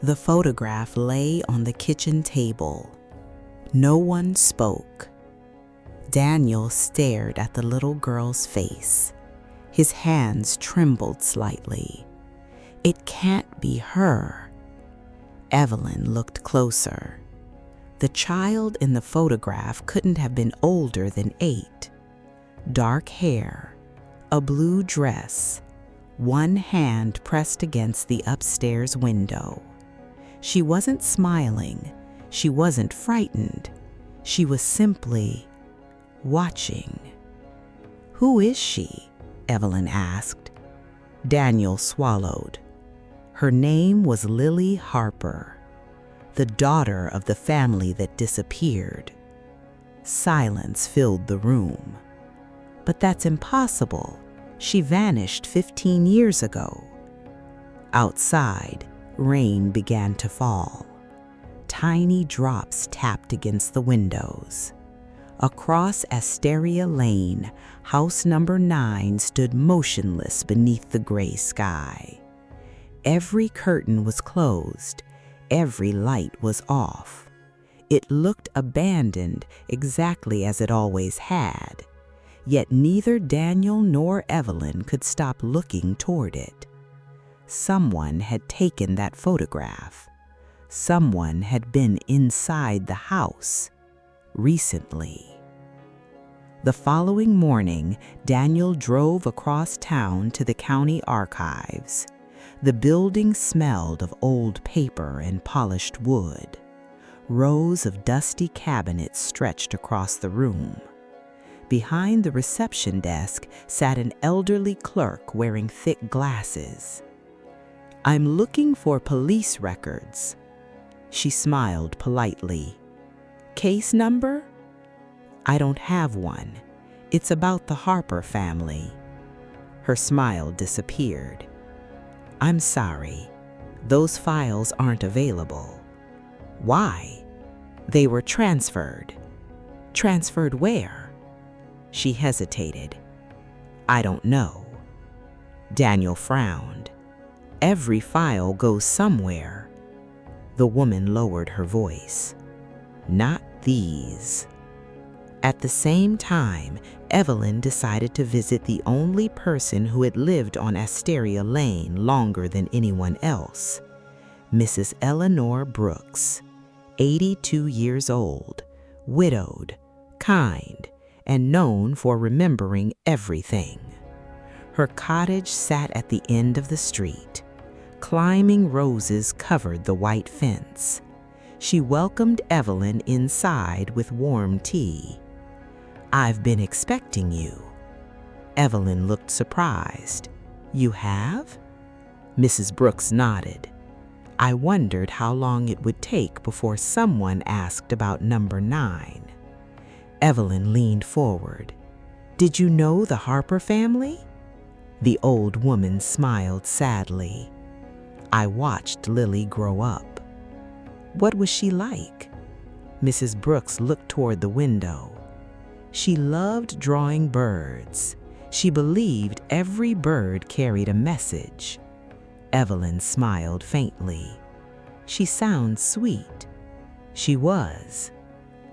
The photograph lay on the kitchen table. No one spoke. Daniel stared at the little girl's face. His hands trembled slightly. It can't be her. Evelyn looked closer. The child in the photograph couldn't have been older than 8. Dark hair, a blue dress, one hand pressed against the upstairs window. She wasn't smiling. She wasn't frightened. She was simply watching. "Who is she?" Evelyn asked. Daniel swallowed. Her name was Lily Harper, the daughter of the family that disappeared. Silence filled the room. "But that's impossible. She vanished 15 years ago." Outside, rain began to fall. Tiny drops tapped against the windows. Across Asteria Lane, house number 9 stood motionless beneath the gray sky. Every curtain was closed. Every light was off. It looked abandoned exactly as it always had. Yet neither Daniel nor Evelyn could stop looking toward it. Someone had taken that photograph. Someone had been inside the house recently. The following morning, Daniel drove across town to the county archives. The building smelled of old paper and polished wood. Rows of dusty cabinets stretched across the room. Behind the reception desk sat an elderly clerk wearing thick glasses. "I'm looking for police records." She smiled politely. "Case number?" "I don't have one. It's about the Harper family." Her smile disappeared. "I'm sorry. Those files aren't available." "Why?" "They were transferred." "Transferred where?" She hesitated. "I don't know." Daniel frowned. "Every file goes somewhere." The woman lowered her voice. "Not these." At the same time, Evelyn decided to visit the only person who had lived on Asteria Lane longer than anyone else, Mrs. Eleanor Brooks, 82 years old, widowed, kind, and known for remembering everything. Her cottage sat at the end of the street. Climbing roses covered the white fence. She welcomed Evelyn inside with warm tea. "I've been expecting you." Evelyn looked surprised. "You have?" Mrs. Brooks nodded. "I wondered how long it would take before someone asked about number 9. Evelyn leaned forward. "Did you know the Harper family?" The old woman smiled sadly. "I watched Lily grow up." "What was she like?" Mrs. Brooks looked toward the window. "She loved drawing birds. She believed every bird carried a message." Evelyn smiled faintly. "She sounds sweet." She was.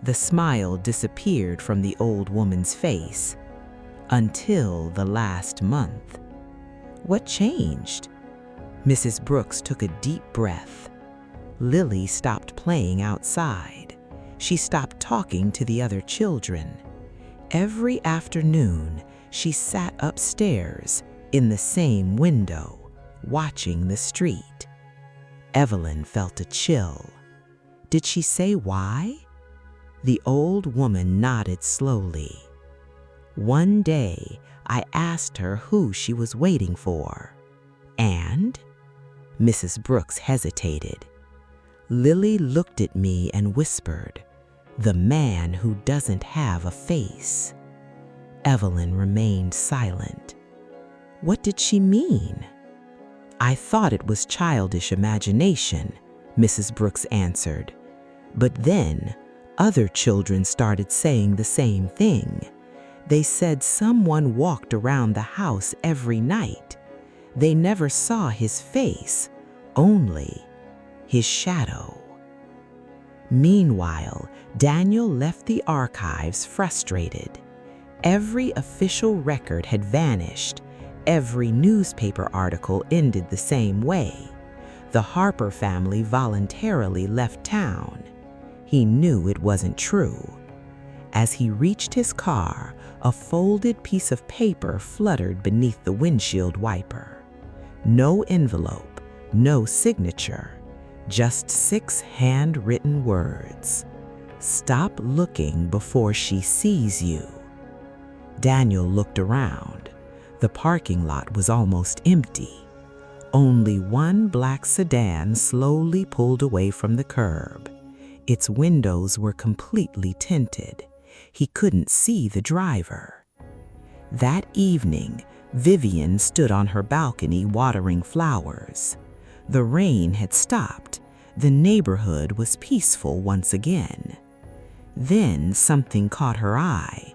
The smile disappeared from the old woman's face. "Until the last month." "What changed?" Mrs. Brooks took a deep breath. Lily stopped playing outside. She stopped talking to the other children. Every afternoon, she sat upstairs in the same window, watching the street. Evelyn felt a chill. "Did she say why?" The old woman nodded slowly. "One day, I asked her who she was waiting for." "And?" Mrs. Brooks hesitated. "Lily looked at me and whispered, 'The man who doesn't have a face.'" Evelyn remained silent. "What did she mean?" "I thought it was childish imagination," Mrs. Brooks answered. "But then, other children started saying the same thing. They said someone walked around the house every night. They never saw his face, only." his shadow. Meanwhile, Daniel left the archives frustrated. Every official record had vanished. Every newspaper article ended the same way. The Harper family voluntarily left town. He knew it wasn't true. As he reached his car, a folded piece of paper fluttered beneath the windshield wiper. No envelope, no signature, just 6 handwritten words. "Stop looking before she sees you." Daniel looked around. The parking lot was almost empty. Only one black sedan slowly pulled away from the curb. Its windows were completely tinted. He couldn't see the driver. That evening, Vivian stood on her balcony watering flowers. The rain had stopped. The neighborhood was peaceful once again. Then something caught her eye.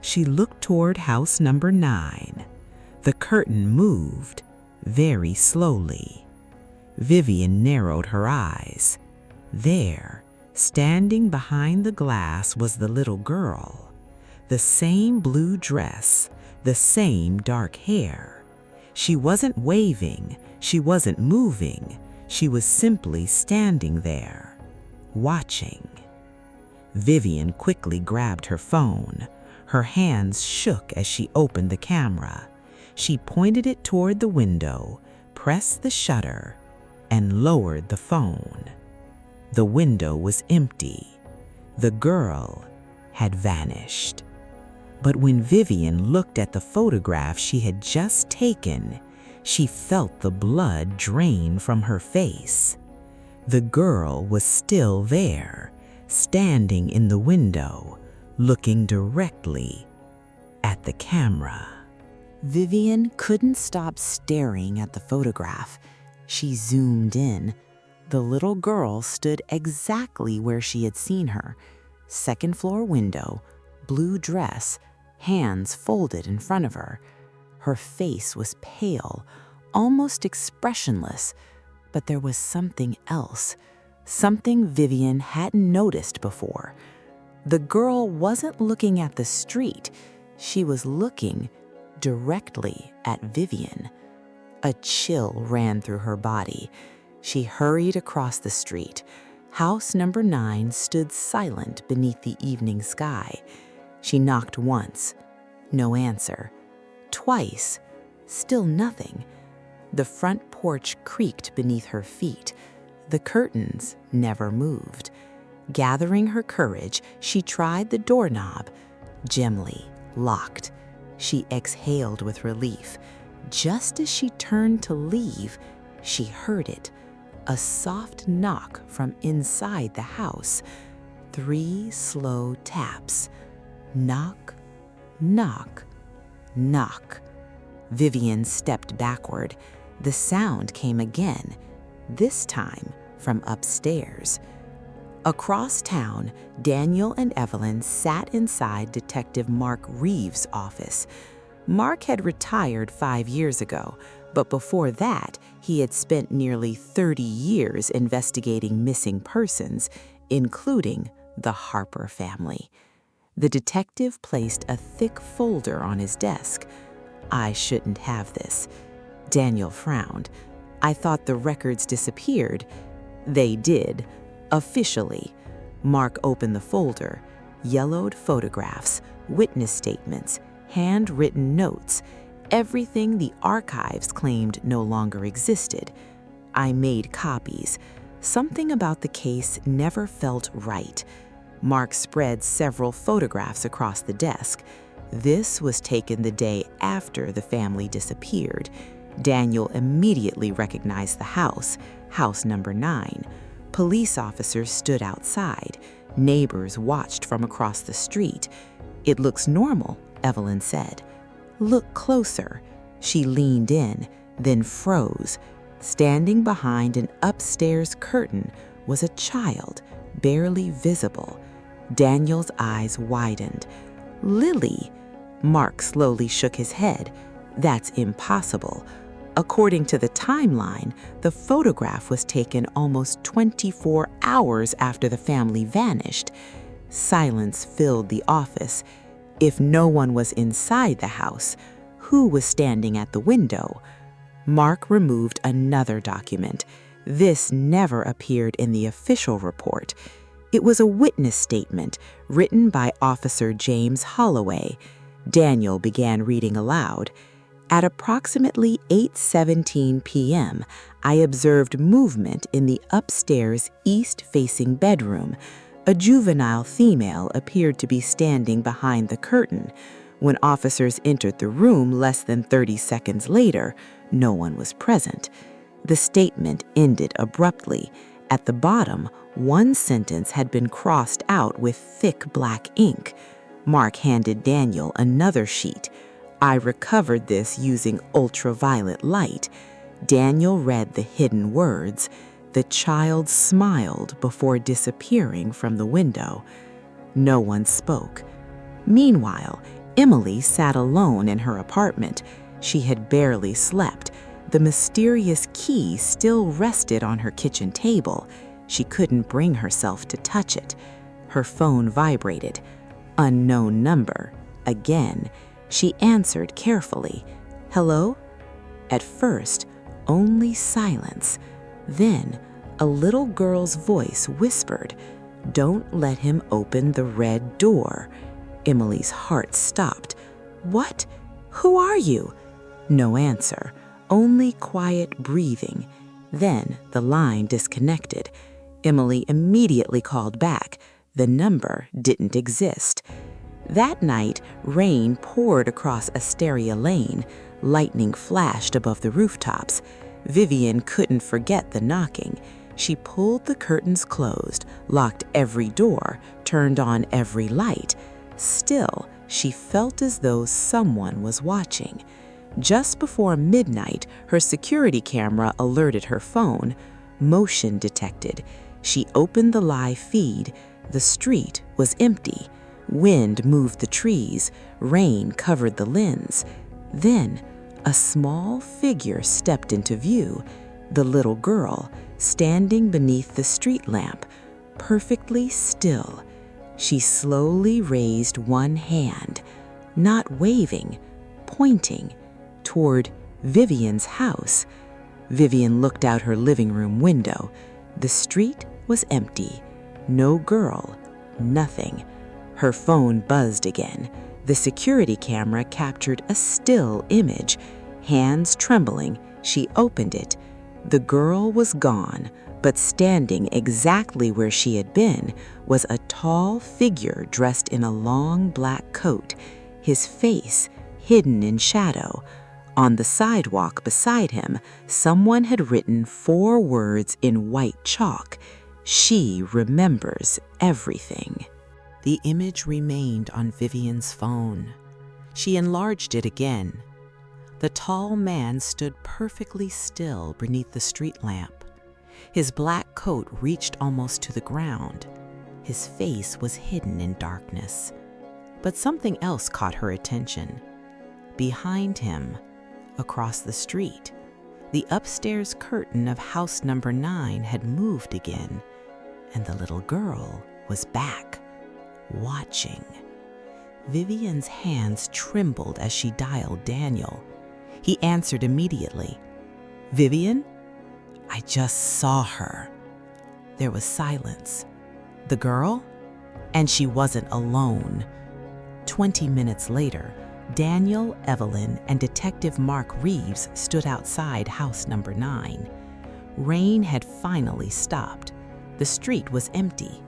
She looked toward house number 9. The curtain moved, very slowly. Vivian narrowed her eyes. There, standing behind the glass, was the little girl. The same blue dress, the same dark hair. She wasn't waving, she wasn't moving. She was simply standing there, watching. Vivian quickly grabbed her phone. Her hands shook as she opened the camera. She pointed it toward the window, pressed the shutter, and lowered the phone. The window was empty. The girl had vanished. But when Vivian looked at the photograph she had just taken, she felt the blood drain from her face. The girl was still there, standing in the window, looking directly at the camera. Vivian couldn't stop staring at the photograph. She zoomed in. The little girl stood exactly where she had seen her. Second floor window, blue dress, hands folded in front of her. Her face was pale, almost expressionless, but there was something else, something Vivian hadn't noticed before. The girl wasn't looking at the street. She was looking directly at Vivian. A chill ran through her body. She hurried across the street. House number 9 stood silent beneath the evening sky. She knocked once, no answer. Twice, still nothing. The front porch creaked beneath her feet. The curtains never moved. Gathering her courage, she tried the doorknob. Gently locked. She exhaled with relief. Just as she turned to leave, she heard it. A soft knock from inside the house. 3 slow taps. Knock, knock, knock. Vivian stepped backward. The sound came again, this time from upstairs. Across town, Daniel and Evelyn sat inside Detective Mark Reeves' office. Mark had retired 5 years ago, but before that, he had spent nearly 30 years investigating missing persons, including the Harper family. The detective placed a thick folder on his desk. "I shouldn't have this." Daniel frowned. "I thought the records disappeared." "They did. Officially." Mark opened the folder. Yellowed photographs, witness statements, handwritten notes, everything the archives claimed no longer existed. "I made copies. Something about the case never felt right." Mark spread several photographs across the desk. This was taken the day after the family disappeared. Daniel immediately recognized the house, house number 9. Police officers stood outside. Neighbors watched from across the street. "It looks normal," Evelyn said. "Look closer." She leaned in, then froze. Standing behind an upstairs curtain was a child, barely visible. Daniel's eyes widened. "Lily!" Mark slowly shook his head. "That's impossible. According to the timeline, the photograph was taken almost 24 hours after the family vanished. Silence filled the office. If no one was inside the house, who was standing at the window? Mark removed another document. This never appeared in the official report. It was a witness statement written by Officer James Holloway. Daniel began reading aloud. At approximately 8:17 p.m., I observed movement in the upstairs east-facing bedroom. A juvenile female appeared to be standing behind the curtain. When officers entered the room less than 30 seconds later, no one was present. The statement ended abruptly. At the bottom, one sentence had been crossed out with thick black ink. Mark handed Daniel another sheet. I recovered this using ultraviolet light. Daniel read the hidden words. The child smiled before disappearing from the window. No one spoke. Meanwhile, Emily sat alone in her apartment. She had barely slept. The mysterious key still rested on her kitchen table. She couldn't bring herself to touch it. Her phone vibrated. Unknown number. Again. She answered carefully. "Hello?" At first, only silence. Then, a little girl's voice whispered, "Don't let him open the red door." Emily's heart stopped. "What? Who are you?" No answer, only quiet breathing. Then the line disconnected. Emily immediately called back. The number didn't exist. That night, rain poured across Asteria Lane. Lightning flashed above the rooftops. Vivian couldn't forget the knocking. She pulled the curtains closed, locked every door, turned on every light. Still, she felt as though someone was watching. Just before midnight, her security camera alerted her phone. Motion detected. She opened the live feed. The street was empty. Wind moved the trees. Rain covered the lens. Then, a small figure stepped into view. The little girl, standing beneath the street lamp, perfectly still. She slowly raised one hand, not waving, pointing toward Vivian's house. Vivian looked out her living room window. The street was empty. No girl, nothing. Her phone buzzed again. The security camera captured a still image. Hands trembling, she opened it. The girl was gone, but standing exactly where she had been was a tall figure dressed in a long black coat, his face hidden in shadow. On the sidewalk beside him, someone had written 4 words in white chalk. "She remembers everything." The image remained on Vivian's phone. She enlarged it again. The tall man stood perfectly still beneath the street lamp. His black coat reached almost to the ground. His face was hidden in darkness. But something else caught her attention. Behind him, across the street, the upstairs curtain of house number 9 had moved again, and the little girl was back, watching. Vivian's hands trembled as she dialed Daniel. He answered immediately. "Vivian? I just saw her." There was silence. The girl? And she wasn't alone. 20 minutes later, Daniel, Evelyn, and Detective Mark Reeves stood outside house number 9. Rain had finally stopped. The street was empty.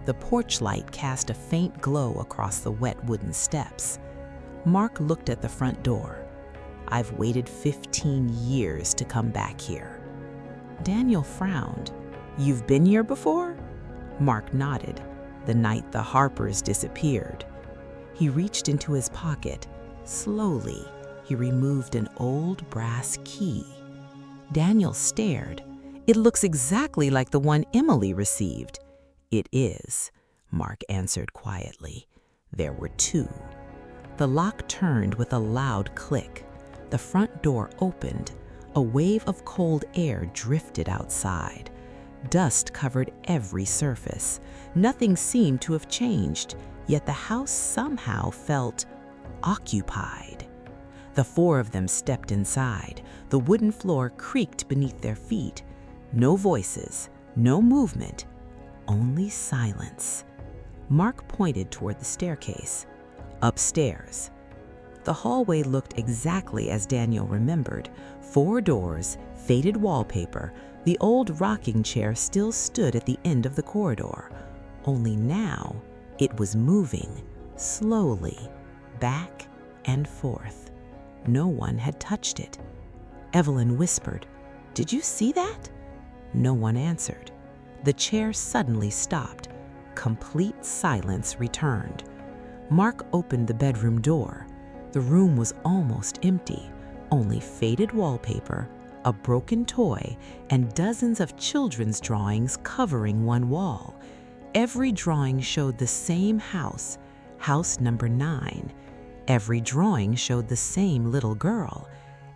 The porch light cast a faint glow across the wet wooden steps. Mark looked at the front door. "I've waited 15 years to come back here." Daniel frowned. "You've been here before?" Mark nodded. "The night the Harpers disappeared." He reached into his pocket. Slowly, he removed an old brass key. Daniel stared. "It looks exactly like the one Emily received." "It is," Mark answered quietly. "There were 2. The lock turned with a loud click. The front door opened. A wave of cold air drifted outside. Dust covered every surface. Nothing seemed to have changed, yet the house somehow felt occupied. The four of them stepped inside. The wooden floor creaked beneath their feet. No voices, no movement, only silence. Mark pointed toward the staircase. Upstairs. The hallway looked exactly as Daniel remembered. 4 doors, faded wallpaper. The old rocking chair still stood at the end of the corridor. Only now, it was moving, slowly, back and forth. No one had touched it. Evelyn whispered, "Did you see that?" No one answered. The chair suddenly stopped. Complete silence returned. Mark opened the bedroom door. The room was almost empty, only faded wallpaper, a broken toy, and dozens of children's drawings covering one wall. Every drawing showed the same house, house number 9. Every drawing showed the same little girl,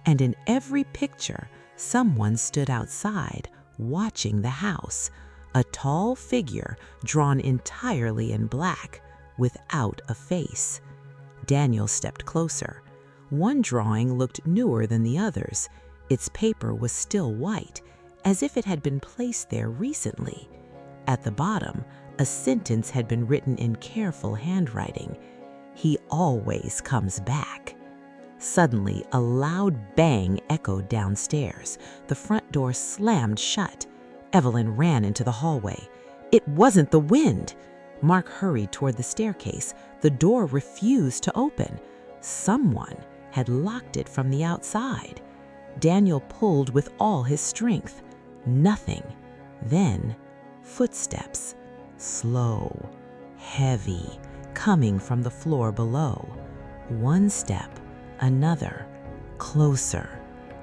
and in every picture, someone stood outside, watching the house, a tall figure drawn entirely in black, without a face. Daniel stepped closer. One drawing looked newer than the others. Its paper was still white, as if it had been placed there recently. At the bottom, a sentence had been written in careful handwriting. "He always comes back." Suddenly, a loud bang echoed downstairs. The front door slammed shut. Evelyn ran into the hallway. It wasn't the wind. Mark hurried toward the staircase. The door refused to open. Someone had locked it from the outside. Daniel pulled with all his strength. Nothing. Then, footsteps. Slow, heavy, coming from the floor below. One step, another, closer.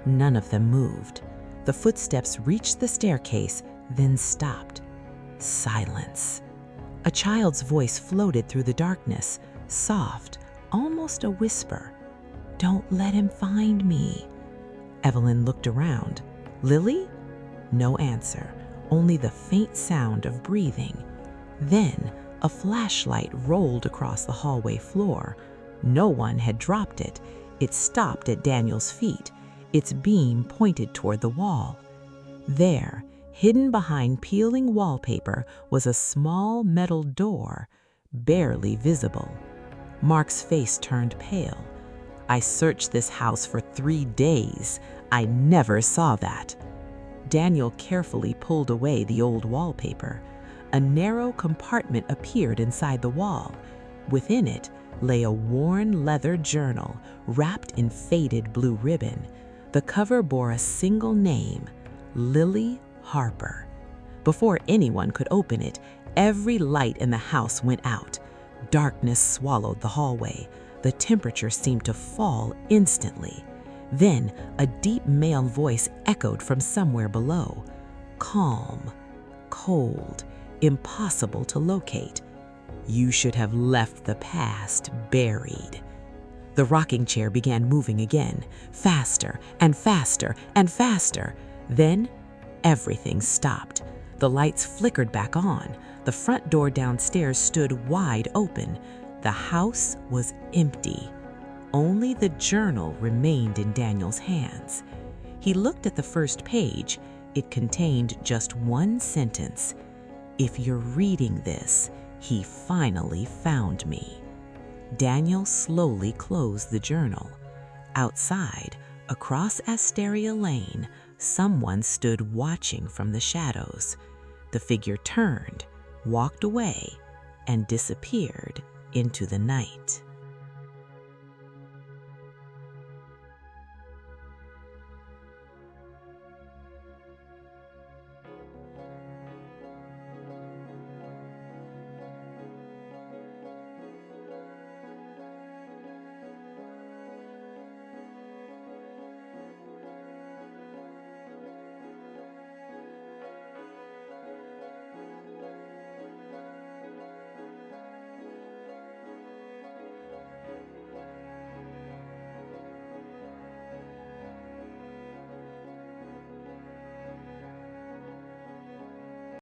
None of them moved. The footsteps reached the staircase, then stopped. Silence. A child's voice floated through the darkness, soft, almost a whisper. "Don't let him find me." Evelyn looked around. "Lily?" No answer, only the faint sound of breathing. Then a flashlight rolled across the hallway floor. No one had dropped it. It stopped at Daniel's feet. Its beam pointed toward the wall. There, hidden behind peeling wallpaper, was a small metal door, barely visible. Mark's face turned pale. "I searched this house for 3 days. I never saw that." Daniel carefully pulled away the old wallpaper. A narrow compartment appeared inside the wall. Within it lay a worn leather journal wrapped in faded blue ribbon. The cover bore a single name, Lily Harper. Before anyone could open it, every light in the house went out. Darkness swallowed the hallway. The temperature seemed to fall instantly. Then a deep male voice echoed from somewhere below. Calm, cold, impossible to locate. "You should have left the past buried." The rocking chair began moving again, faster and faster and faster. Then everything stopped. The lights flickered back on. The front door downstairs stood wide open. The house was empty. Only the journal remained in Daniel's hands. He looked at the first page. It contained just one sentence. "If you're reading this, he finally found me." Daniel slowly closed the journal. Outside, across Asteria Lane, someone stood watching from the shadows. The figure turned, walked away, and disappeared into the night.